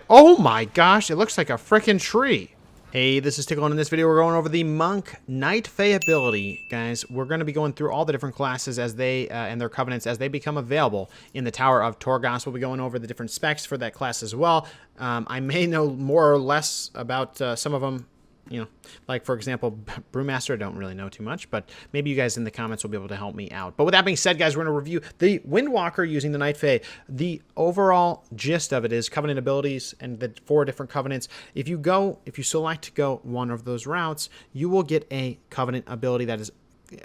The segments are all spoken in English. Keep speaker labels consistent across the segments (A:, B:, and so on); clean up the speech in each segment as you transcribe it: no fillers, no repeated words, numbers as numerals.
A: Oh my gosh, it looks like a freaking tree. Hey, this is Tiqqle, and in this video we're going over the Monk Night Fae ability. Guys, we're going to be going through all the different classes as they and their covenants as they become available in the Tower of Torghast. We'll be going over the different specs for that class as well. I may know more or less about some of them. You know, like, for example, Brewmaster, I don't really know too much, but maybe you guys in the comments will be able to help me out. But with that being said, guys, we're going to review the Windwalker using the Night Fae. The overall gist of it is Covenant abilities and the 4 different Covenants. If you select to go one of those routes, you will get a Covenant ability that is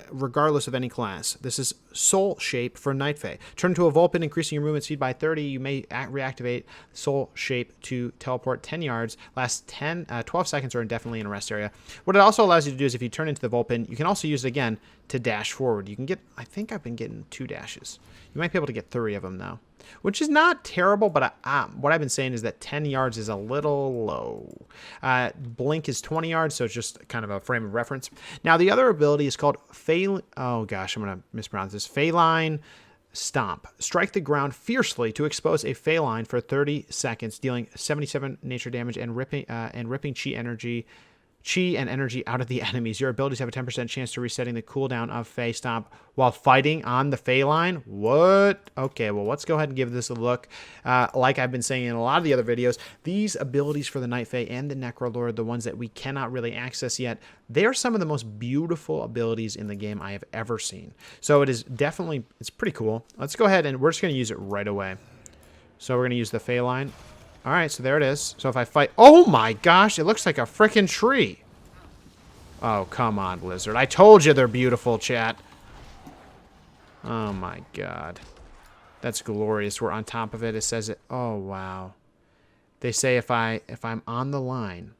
A: regardless of any class. This is Soul Shape for Night Fae. Turn into a Vulpin, increasing your movement speed by 30. You may reactivate Soul Shape to teleport 10 yards, last 12 seconds or indefinitely in a rest area. What it also allows you to do is if you turn into the Vulpin, you can also use it again to dash forward. You can get, I think I've been getting 2 dashes. You might be able to get 3 of them though, which is not terrible, but what I've been saying is that 10 yards is a little low. Blink is 20 yards, so it's just kind of a frame of reference. Now, the other ability is called oh gosh, I'm going to mispronounce this. Feline Stomp. Strike the ground fiercely to expose a Feline for 30 seconds, dealing 77 nature damage and ripping chi and energy out of the enemies. Your abilities have a 10% chance to resetting the cooldown of Fae Stomp while fighting on the Feline. What? Okay, well, let's go ahead and give this a look. Like I've been saying in a lot of the other videos, these abilities for the Night Fae and the Necrolord, the ones that we cannot really access yet, they are some of the most beautiful abilities in the game I have ever seen. So it is definitely, it's pretty cool. Let's go ahead and we're just going to use it right away. So we're going to use the Feline. All right, so there it is. So if I fight... Oh, my gosh. It looks like a freaking tree. Oh, come on, Blizzard. I told you they're beautiful, chat. Oh, my God. That's glorious. We're on top of it. It says it... Oh, wow. They say if I'm on the line...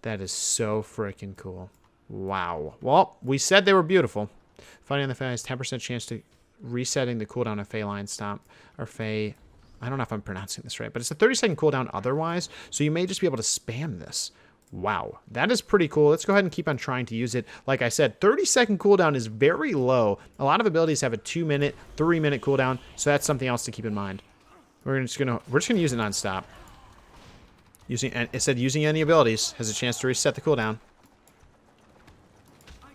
A: That is so freaking cool. Wow. Well, we said they were beautiful. Fighting on the Fae has 10% chance to resetting the cooldown of Feline Stomp. Or Fae... I don't know if I'm pronouncing this right, but it's a 30-second cooldown otherwise, so you may just be able to spam this. Wow, that is pretty cool. Let's go ahead and keep on trying to use it. Like I said, 30-second cooldown is very low. A lot of abilities have a 2-minute, 3-minute cooldown, so that's something else to keep in mind. We're just gonna use it nonstop. It said using any abilities has a chance to reset the cooldown.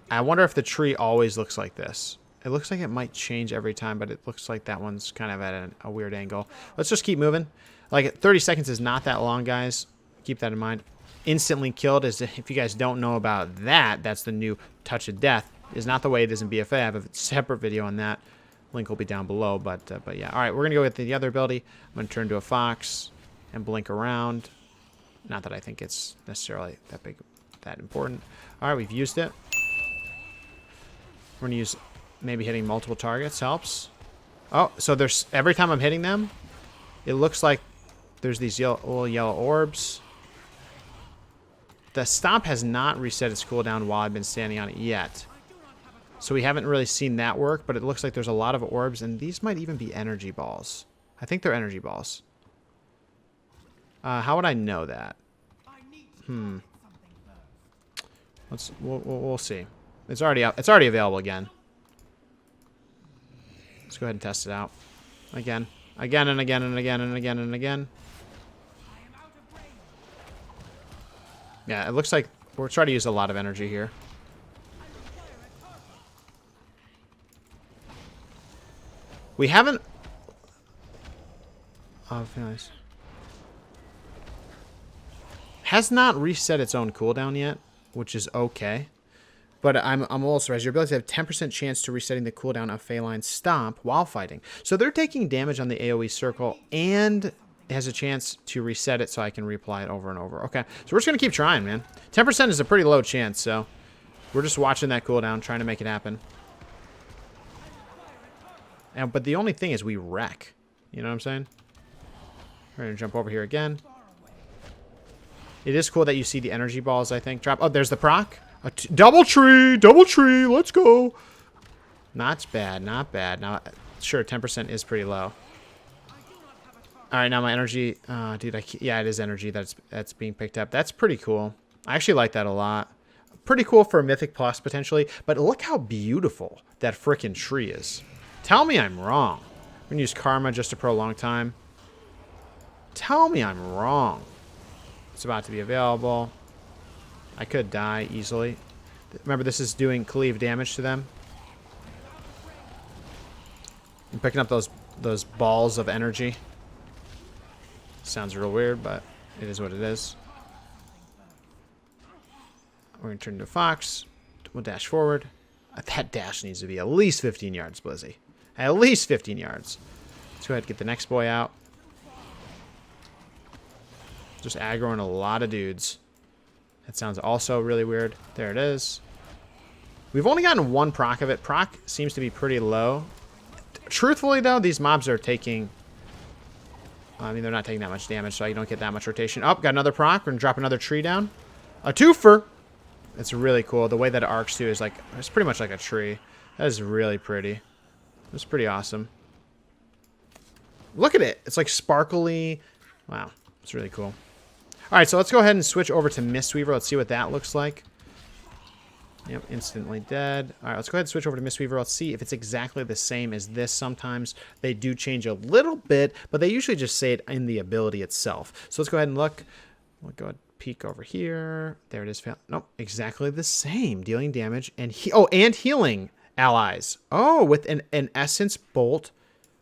A: I wonder if the tree always looks like this. It looks like it might change every time, but it looks like that one's kind of at a weird angle. Let's just keep moving. Like, 30 seconds is not that long, guys. Keep that in mind. Instantly killed is, if you guys don't know about that, that's the new Touch of Death. Is not the way it is in BFA. I have a separate video on that. Link will be down below, but yeah. All right, we're going to go with the other ability. I'm going to turn to a fox and blink around. Not that I think it's necessarily that important. All right, we've used it. We're going to use... Maybe hitting multiple targets helps. Oh, so there's... Every time I'm hitting them, it looks like there's these little yellow orbs. The Stomp has not reset its cooldown while I've been standing on it yet. So we haven't really seen that work, but it looks like there's a lot of orbs, and these might even be energy balls. I think they're energy balls. How would I know that? We'll see. It's already out. It's already available again. Let's go ahead and test it out. Again. Again and again and again and again and again. Yeah, it looks like we're trying to use a lot of energy here. We haven't... Oh, nice. Has not reset its own cooldown yet, which is okay. But I'm a little surprised. Your abilities have 10% chance to resetting the cooldown of Feline Stomp while fighting. So they're taking damage on the AoE circle, and it has a chance to reset it so I can reapply it over and over. Okay, so we're just going to keep trying, man. 10% is a pretty low chance, so we're just watching that cooldown, trying to make it happen. But the only thing is we wreck. You know what I'm saying? We're going to jump over here again. It is cool that you see the energy balls, I think, drop. Oh, there's the proc. Double tree, let's go. Not bad, not bad. Now, sure, 10% is pretty low. All right, now my energy, dude, yeah, it is energy that's being picked up. That's pretty cool. I actually like that a lot. Pretty cool for a Mythic Plus, potentially, but look how beautiful that frickin' tree is. Tell me I'm wrong. I'm gonna use Karma just to prolong time. Tell me I'm wrong. It's about to be available. I could die easily. Remember, this is doing cleave damage to them. I'm picking up those balls of energy. Sounds real weird, but it is what it is. We're going to turn into a fox. We'll dash forward. That dash needs to be at least 15 yards, Blizzy. At least 15 yards. Let's go ahead and get the next boy out. Just aggroing a lot of dudes. That sounds also really weird. There it is. We've only gotten one proc of it. Proc seems to be pretty low. Truthfully, though, these mobs are taking... I mean, they're not taking that much damage, so you don't get that much rotation. Oh, got another proc. We're going to drop another tree down. A twofer. It's really cool. The way that it arcs, too, is like... It's pretty much like a tree. That is really pretty. It's pretty awesome. Look at it. It's like sparkly. Wow. It's really cool. All right, so let's go ahead and switch over to Mistweaver. Let's see what that looks like. Yep, instantly dead. All right, let's go ahead and switch over to Mistweaver. Let's see if it's exactly the same as this. Sometimes they do change a little bit, but they usually just say it in the ability itself. So let's go ahead and look. We'll go ahead and peek over here. There it is. Nope, exactly the same. Dealing damage and and healing allies. Oh, with an essence bolt.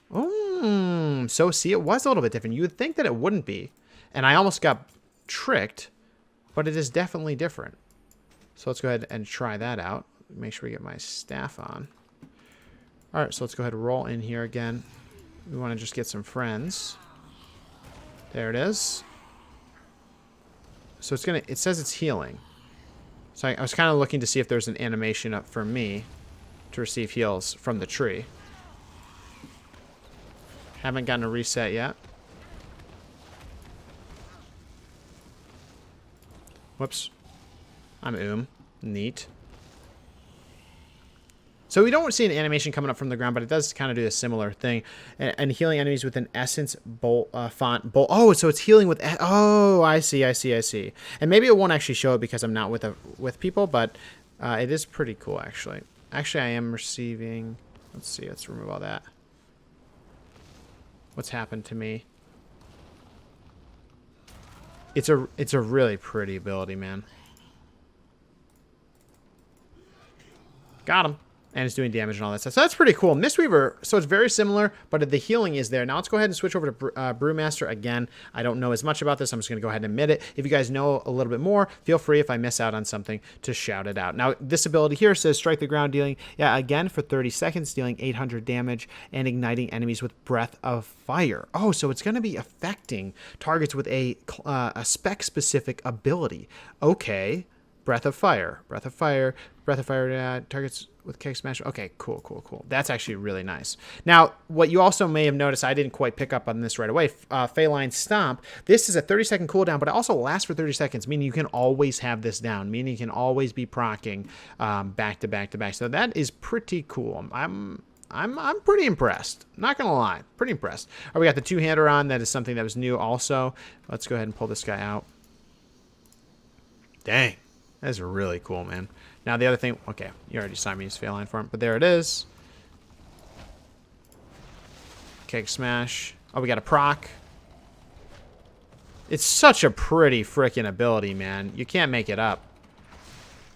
A: Oh, so see, it was a little bit different. You would think that it wouldn't be. And I almost got tricked, but it is definitely different. So let's go ahead and try that out. Make sure we get my staff on. All right, so let's go ahead and roll in here again. We want to just get some friends. There it is. So it says it's healing. So I was kind of looking to see if there's an animation up for me to receive heals from the tree. Haven't gotten a reset yet. Whoops. I'm Neat. So we don't see an animation coming up from the ground, but it does kind of do a similar thing. And healing enemies with an essence bolt, font bolt. Oh, so it's healing with... Oh, I see. And maybe it won't actually show it because I'm not with people, but it is pretty cool, actually. Actually, I am receiving... Let's see. Let's remove all that. What's happened to me? It's a really pretty ability, man. Got him. And it's doing damage and all that stuff. So that's pretty cool. Mistweaver, so it's very similar, but the healing is there. Now let's go ahead and switch over to Brewmaster again. I don't know as much about this. I'm just going to go ahead and admit it. If you guys know a little bit more, feel free, if I miss out on something, to shout it out. Now, this ability here says strike the ground, dealing, again, for 30 seconds, dealing 800 damage and igniting enemies with breath of fire. Oh, so it's going to be affecting targets with a spec-specific ability. Okay. Breath of fire, targets with Keg Smash. Okay, cool. That's actually really nice. Now, what you also may have noticed, I didn't quite pick up on this right away, Feline Stomp. This is a 30-second cooldown, but it also lasts for 30 seconds, meaning you can always have this down, meaning you can always be proccing back to back to back. So that is pretty cool. I'm pretty impressed. Not gonna lie, pretty impressed. All right, we got the two-hander on. That is something that was new also. Let's go ahead and pull this guy out. Dang. That's really cool, man. Now, the other thing... Okay, you already saw me use Feline for him, but there it is. Keg Smash. Oh, we got a proc. It's such a pretty freaking ability, man. You can't make it up.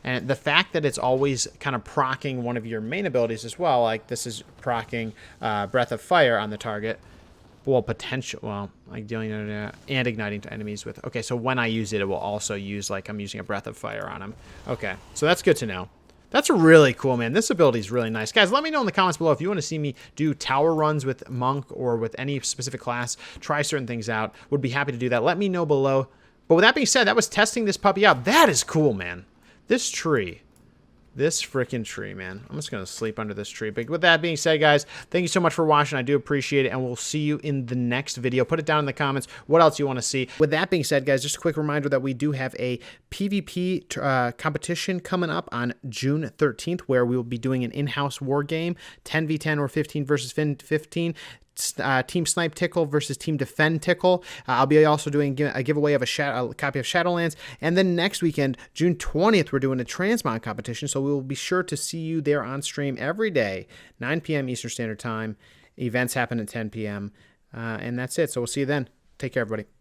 A: And the fact that it's always kind of proccing one of your main abilities as well, like this is proccing Breath of Fire on the target. Well, like dealing and igniting to enemies with... Okay, so when I use it, it will also use, like, I'm using a Breath of Fire on him. Okay, so that's good to know. That's really cool, man. This ability is really nice. Guys, let me know in the comments below if you want to see me do tower runs with Monk or with any specific class, try certain things out. Would be happy to do that. Let me know below. But with that being said, that was testing this puppy out. That is cool, man. This tree... This freaking tree, man. I'm just going to sleep under this tree. But with that being said, guys, thank you so much for watching. I do appreciate it, and we'll see you in the next video. Put it down in the comments what else you want to see. With that being said, guys, just a quick reminder that we do have a PvP competition coming up on June 13th, where we will be doing an in-house war game, 10v10 or 15 versus 15. Team Snipe Tiqqle versus Team Defend Tiqqle. I'll be also doing a giveaway of a copy of Shadowlands. And then next weekend, June 20th, we're doing a transmog competition. So we will be sure to see you there on stream every day, 9 p.m. Eastern Standard Time. Events happen at 10 p.m. And that's it. So we'll see you then. Take care, everybody.